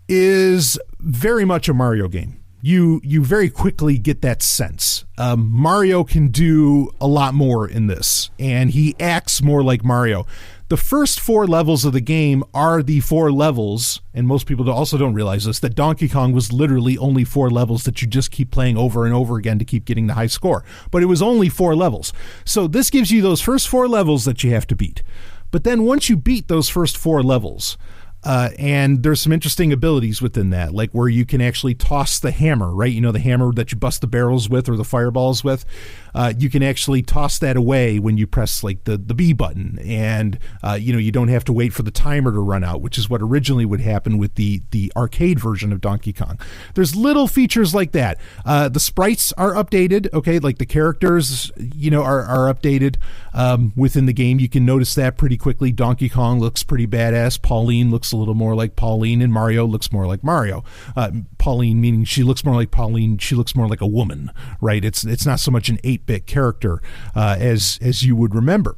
Is very much a Mario game. You very quickly get that sense. Mario can do a lot more in this, and he acts more like Mario. The first 4 levels of the game are the 4 levels, and most people also don't realize this, that Donkey Kong was literally only 4 levels that you just keep playing over and over again to keep getting the high score. But it was only 4 levels. So this gives you those first 4 levels that you have to beat. But then once you beat those first 4 levels, and there's some interesting abilities within that, like where you can actually toss the hammer, right? The hammer that you bust the barrels with or the fireballs with. You can actually toss that away when you press the B button, and you don't have to wait for the timer to run out, which is what originally would happen with the arcade version of Donkey Kong. There's little features like that. The sprites are updated, okay? Like the characters, are updated within the game. You can notice that pretty quickly. Donkey Kong looks pretty badass. Pauline looks looks a little more like Pauline, and Mario looks more like Mario. Pauline meaning she looks more like Pauline. She looks more like a woman, right? It's not so much an 8-bit character as you would remember.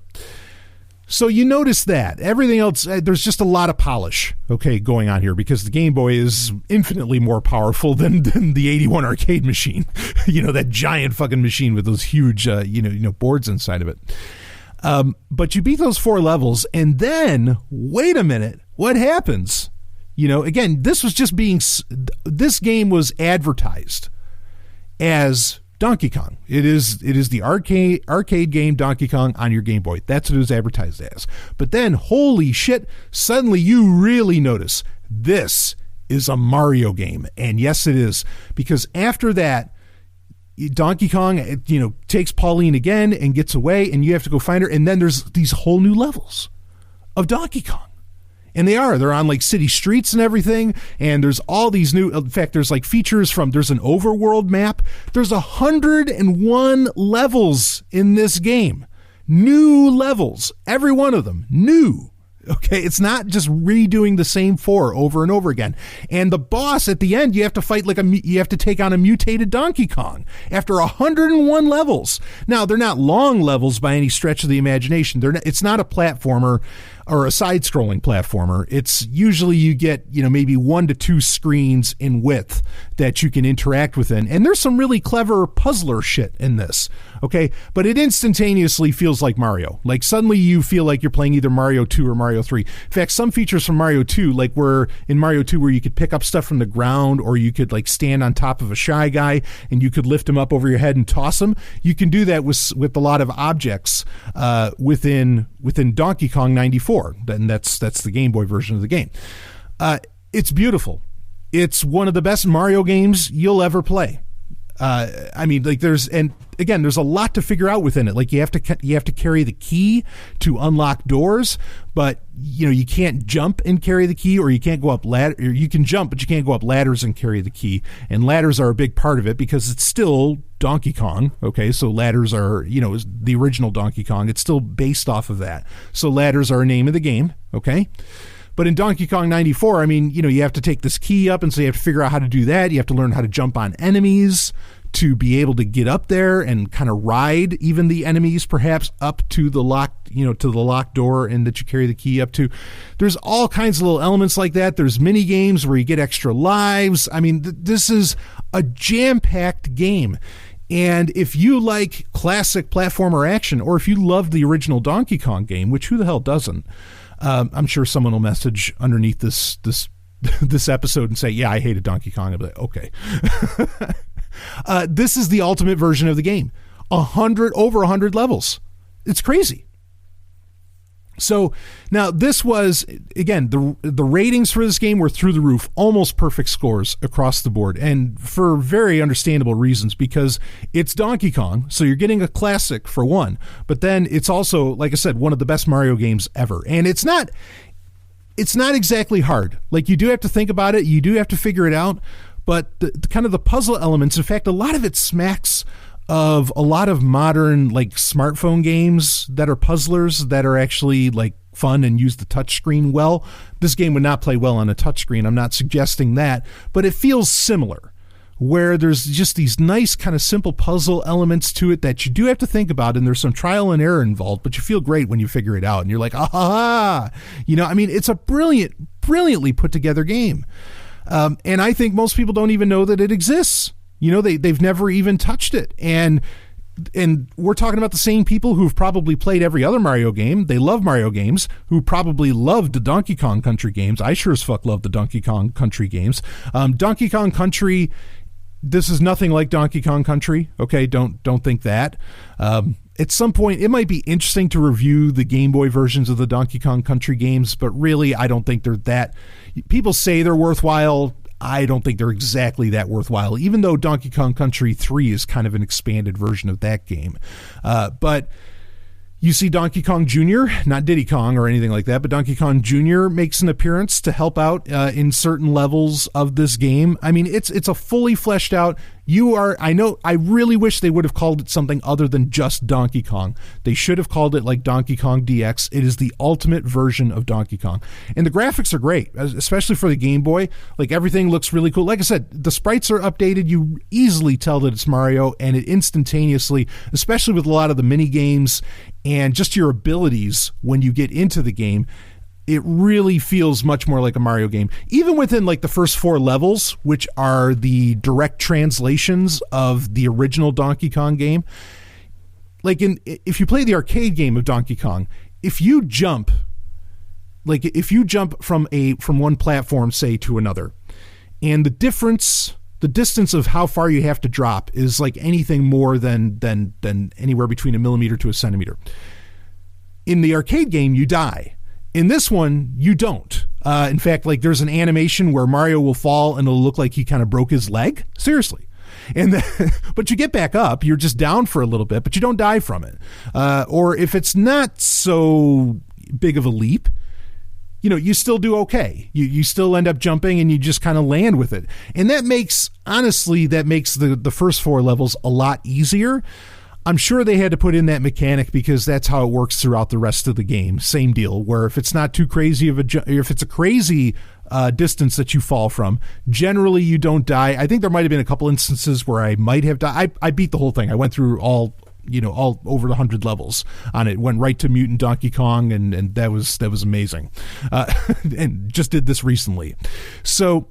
So you notice that everything else, there's just a lot of polish, okay, going on here, because the Game Boy is infinitely more powerful than the 81 arcade machine, that giant fucking machine with those huge, boards inside of it. But you beat those 4 levels, and then wait a minute, what happens? Again, this game was advertised as Donkey Kong. It is the arcade game Donkey Kong on your Game Boy. That's what it was advertised as. But then, holy shit, suddenly you really notice this is a Mario game. And yes, it is. Because after that, Donkey Kong, takes Pauline again and gets away, and you have to go find her. And then there's these whole new levels of Donkey Kong. And they're on like city streets and everything. And there's all these in fact, there's like features there's an overworld map. There's 101 levels in this game. New levels. Every one of them. New. Okay, it's not just redoing the same 4 over and over again. And the boss at the end, you have to fight you have to take on a mutated Donkey Kong after 101 levels. Now, they're not long levels by any stretch of the imagination. It's not a platformer or a side-scrolling platformer. It's usually you get, maybe 1 to 2 screens in width that you can interact within. And there's some really clever puzzler shit in this, okay? But it instantaneously feels like Mario. Like suddenly you feel like you're playing either Mario 2 or Mario 3. In fact, some features from Mario 2, like where in Mario 2 where you could pick up stuff from the ground, or you could like stand on top of a Shy Guy and you could lift him up over your head and toss him. You can do that with a lot of objects within Donkey Kong 94. And that's the Game Boy version of the game. It's beautiful. It's one of the best Mario games you'll ever play. There's a lot to figure out within it. Like you have to carry the key to unlock doors, but you can't jump and carry the key, or you can't go up ladder. You can jump, but you can't go up ladders and carry the key. And ladders are a big part of it because it's still Donkey Kong. Okay, so ladders are is the original Donkey Kong. It's still based off of that. So ladders are a name of the game. Okay. But in Donkey Kong 94, you have to take this key up, and so you have to figure out how to do that. You have to learn how to jump on enemies to be able to get up there and kind of ride even the enemies, perhaps up to the locked door, and that you carry the key up to. There's all kinds of little elements like that. There's mini games where you get extra lives. This is a jam-packed game. And if you like classic platformer action, or if you love the original Donkey Kong game, which who the hell doesn't? I'm sure someone will message underneath this episode and say, yeah, I hated Donkey Kong. I'll be like, okay. This is the ultimate version of the game. Over 100 levels. It's crazy. So now this was, again, the ratings for this game were through the roof, almost perfect scores across the board, and for very understandable reasons, because it's Donkey Kong, so you're getting a classic for one, but then it's also, like I said, one of the best Mario games ever. And it's not exactly hard. Like, you do have to think about it, you do have to figure it out, but the kind of the puzzle elements, in fact, a lot of it smacks of a lot of modern like smartphone games that are puzzlers that are actually like fun and use the touchscreen well. This game would not play well on a touchscreen. I'm not suggesting that, but it feels similar, where there's just these nice kind of simple puzzle elements to it that you do have to think about, and there's some trial and error involved, but you feel great when you figure it out, and you're like, ah, it's a brilliantly put together game. And I think most people don't even know that it exists. They've never even touched it. And we're talking about the same people who've probably played every other Mario game. They love Mario games, who probably loved the Donkey Kong Country games. I sure as fuck love the Donkey Kong Country games. Donkey Kong Country, this is nothing like Donkey Kong Country. Okay, don't think that. At some point, it might be interesting to review the Game Boy versions of the Donkey Kong Country games, but really, I don't think they're that. People say they're worthwhile. I don't think they're exactly that worthwhile, even though Donkey Kong Country 3 is kind of an expanded version of that game. But You see Donkey Kong Jr., not Diddy Kong or anything like that, but Donkey Kong Jr. makes an appearance to help out in certain levels of this game. I mean, it's a fully fleshed out. I really wish they would have called it something other than just Donkey Kong. They should have called it like Donkey Kong DX. It is the ultimate version of Donkey Kong. And the graphics are great, especially for the Game Boy. Like, everything looks really cool. Like I said, the sprites are updated. You easily tell that it's Mario, and it instantaneously, especially with a lot of the mini games and just your abilities when you get into the game, it really feels much more like a Mario game. Even within like the first 4 levels, which are the direct translations of the original Donkey Kong game. Like, if you play the arcade game of Donkey Kong, if you jump from one platform, say, to another, and the distance of how far you have to drop is like anything more than anywhere between a millimeter to a centimeter. In the arcade game, you die. In this one, you don't. In fact, like, there's an animation where Mario will fall and it'll look like he kind of broke his leg. Seriously. But you get back up. You're just down for a little bit, but you don't die from it. Or if it's not so big of a leap, you still do okay. You still end up jumping and you just kind of land with it. And that makes the first 4 levels a lot easier. I'm sure they had to put in that mechanic because that's how it works throughout the rest of the game. Same deal, where if it's not too crazy if it's a crazy distance that you fall from, generally you don't die. I think there might have been a couple instances where I might have died. I beat the whole thing. I went through all over the 100 levels on it, went right to Mutant Donkey Kong, and that was amazing. And just did this recently. So,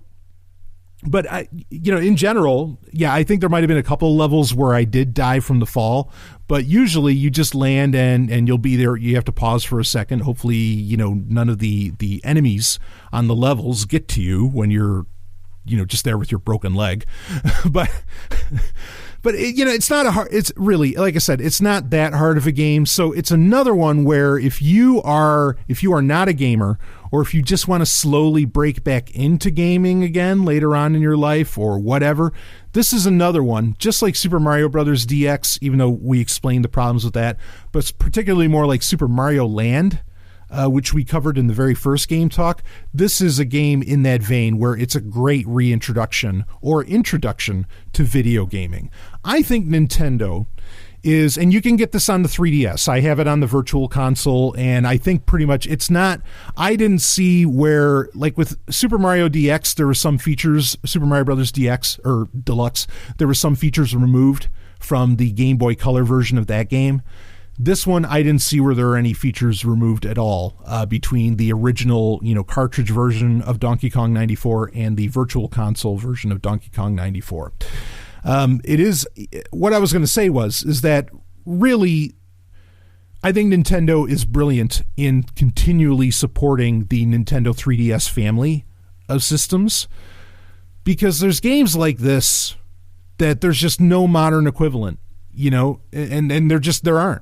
but in general, yeah, I think there might have been a couple of levels where I did die from the fall, but usually you just land and you'll be there. You have to pause for a second. Hopefully, none of the enemies on the levels get to you when you're, just there with your broken leg. But it's not it's really, like I said, it's not that hard of a game. So it's another one where if you are not a gamer, or if you just want to slowly break back into gaming again later on in your life or whatever, this is another one, just like Super Mario Brothers DX, even though we explained the problems with that, but it's particularly more like Super Mario Land, which we covered in the very first Game Talk. This is a game in that vein where it's a great reintroduction or introduction to video gaming. I think Nintendo is, and you can get this on the 3DS. I have it on the Virtual Console, and I think pretty much it's not, I didn't see where, like with Super Mario DX, there were some features, Super Mario Brothers DX, or Deluxe, there were some features removed from the Game Boy Color version of that game. This one, I didn't see where there are any features removed at all between the original, cartridge version of Donkey Kong 94 and the Virtual Console version of Donkey Kong 94. It is, what I was going to say is that really, I think Nintendo is brilliant in continually supporting the Nintendo 3DS family of systems, because there's games like this that there's just no modern equivalent, and there aren't.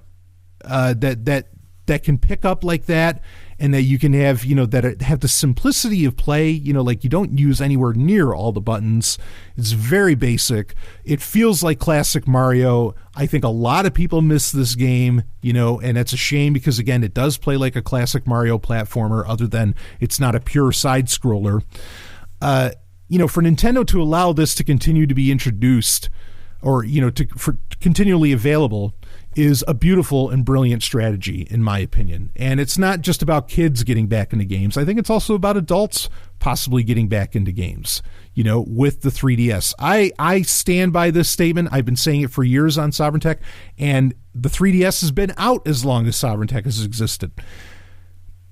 That can pick up like that, and that you can have, that have the simplicity of play, like you don't use anywhere near all the buttons. It's very basic. It feels like classic Mario. I think a lot of people miss this game, and it's a shame because, again, it does play like a classic Mario platformer, other than it's not a pure side scroller. For Nintendo to allow this to continue to be introduced, or, for continually available, is a beautiful and brilliant strategy, in my opinion. And it's not just about kids getting back into games. I think it's also about adults possibly getting back into games, with the 3DS. I stand by this statement. I've been saying it for years on Sovereign Tech, and the 3DS has been out as long as Sovereign Tech has existed.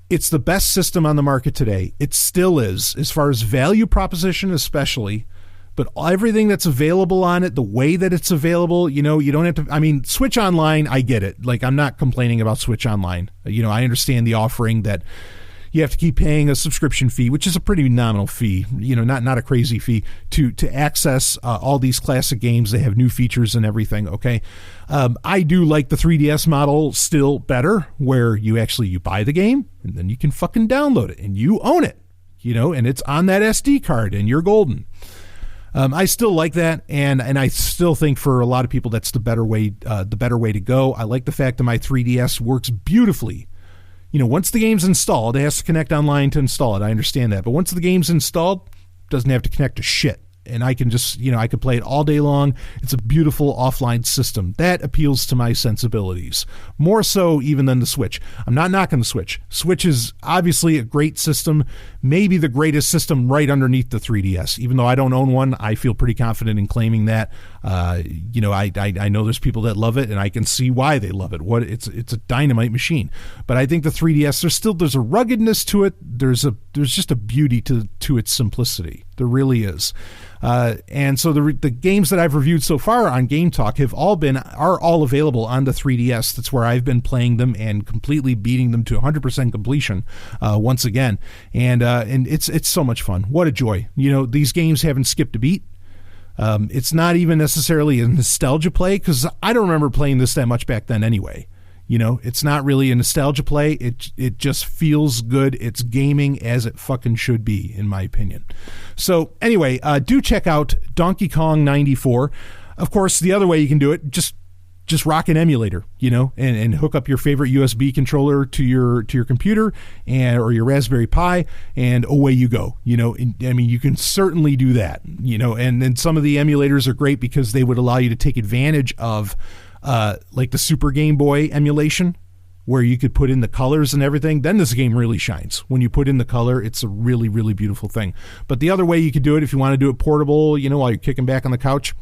It's the best system on the market today. It still is, as far as value proposition especially. But everything that's available on it, the way that it's available, you don't have to, Switch Online, I get it. Like, I'm not complaining about Switch Online. I understand the offering that you have to keep paying a subscription fee, which is a pretty nominal fee, not a crazy fee, to access all these classic games. They have new features and everything, okay? I do like the 3DS model still better, where you buy the game, and then you can fucking download it, and you own it, and it's on that SD card, and you're golden. I still like that, and I still think for a lot of people that's the better way to go. I like the fact that my 3DS works beautifully. Once the game's installed, it has to connect online to install it. I understand that, but once the game's installed, it doesn't have to connect to shit. And I can just, I could play it all day long. It's a beautiful offline system. That appeals to my sensibilities. More so even than the Switch. I'm not knocking the Switch. Switch is obviously a great system, maybe the greatest system right underneath the 3DS. Even though I don't own one, I feel pretty confident in claiming that. I know there's people that love it, and I can see why they love it. It's a dynamite machine. But I think the 3DS, there's a ruggedness to it. There's just a beauty to its simplicity. There really is. And so the games that I've reviewed so far on GameTalk are all available on the 3DS. That's where I've been playing them and completely beating them to 100% completion once again. And it's so much fun. What a joy. These games haven't skipped a beat. It's not even necessarily a nostalgia play, because I don't remember playing this that much back then anyway. It's not really a nostalgia play. It just feels good. It's gaming as it fucking should be, in my opinion. So anyway, do check out Donkey Kong 94. Of course, the other way you can do it, just rock an emulator, and hook up your favorite USB controller to your computer or your Raspberry Pi, and away you go. You can certainly do that. And then some of the emulators are great because they would allow you to take advantage of like the Super Game Boy emulation, where you could put in the colors and everything. Then this game really shines. When you put in the color, it's a really, really beautiful thing. But the other way you could do it, if you want to do it portable, while you're kicking back on the couch,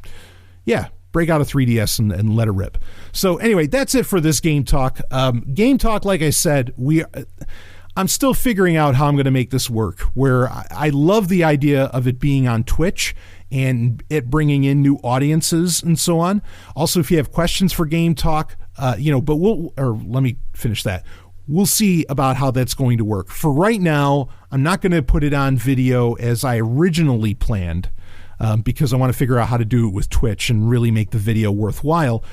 break out a 3DS and let it rip. So anyway, that's it for this Game Talk. Game Talk, like I said, I'm still figuring out how I'm going to make this work, where I love the idea of it being on Twitch and it bringing in new audiences and so on. Also, if you have questions for Game Talk, let me finish that. We'll see about how that's going to work. For right now, I'm not going to put it on video as I originally planned, because I want to figure out how to do it with Twitch and really make the video worthwhile.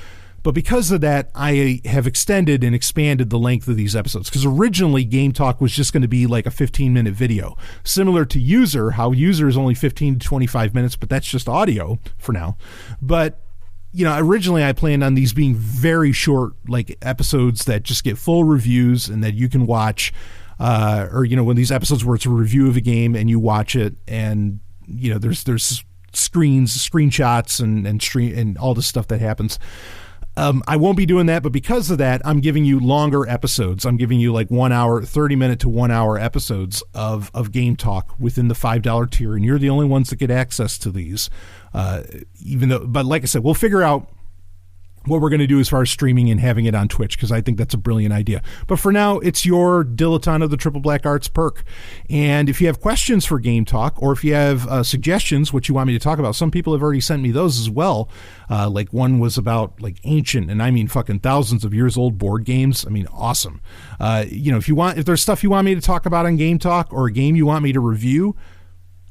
But because of that, I have extended and expanded the length of these episodes, because originally Game Talk was just going to be like a 15-minute video, similar to User, how User is only 15 to 25 minutes, but that's just audio for now. But originally I planned on these being very short, like episodes that just get full reviews and that you can watch, when these episodes where it's a review of a game and you watch it, and there's screenshots and all the stuff that happens. I won't be doing that, but because of that, I'm giving you longer episodes. I'm giving you like 1 hour, 30-minute to 1 hour episodes of Game Talk within the $5 tier, and you're the only ones that get access to these. But like I said, we'll figure out what we're going to do as far as streaming and having it on Twitch, because I think that's a brilliant idea. But for now, it's your Dilettante of the Triple Black Arts perk. And if you have questions for Game Talk, or if you have suggestions, what you want me to talk about, some people have already sent me those as well. Like one was about like ancient, and I mean fucking thousands of years old board games. I mean, awesome. If there's stuff you want me to talk about on Game Talk, or a game you want me to review,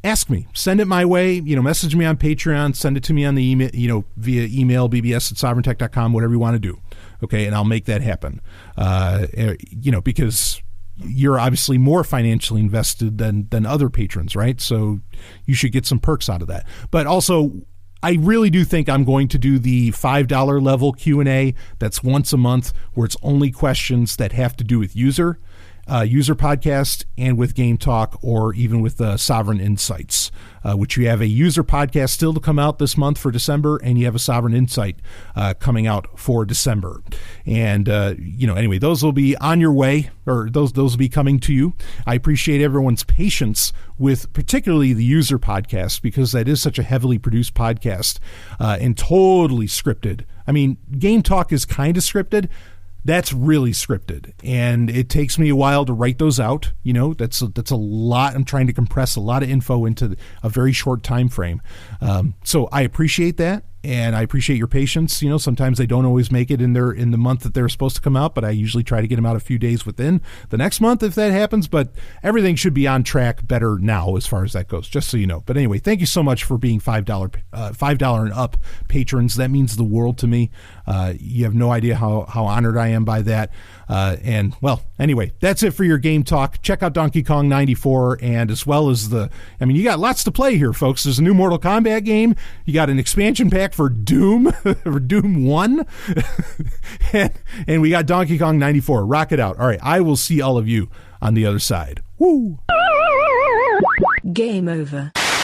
ask me. Send it my way. Message me on Patreon. Send it to me on the email, via email, bbs@sovereigntech.com, whatever you want to do. Okay, and I'll make that happen. Because you're obviously more financially invested than other patrons, right? So you should get some perks out of that. But also, I really do think I'm going to do the $5 level Q&A. That's once a month, where it's only questions that have to do with User podcast, and with Game Talk, or even with Sovereign Insights, which you have a User podcast still to come out this month for December, and you have a Sovereign Insight coming out for December. And anyway, those will be on your way, or those will be coming to you. I appreciate everyone's patience with particularly the User podcast, because that is such a heavily produced podcast and totally scripted. I mean, Game Talk is kind of scripted. That's really scripted, and it takes me a while to write those out. That's a lot. I'm trying to compress a lot of info into a very short time frame. So I appreciate that. And I appreciate your patience. Sometimes they don't always make it in the month that they're supposed to come out, but I usually try to get them out a few days within the next month if that happens. But everything should be on track better now as far as that goes, just so you know. But anyway, thank you so much for being $5 and up patrons. That means the world to me. You have no idea how honored I am by that. And well, anyway, that's it for your Game Talk. Check out Donkey Kong 94, and as well as you got lots to play here, folks. There's a new Mortal Kombat game. You got an expansion pack for Doom, for Doom 1. and we got Donkey Kong 94. Rock it out. All right, I will see all of you on the other side. Woo! Game over.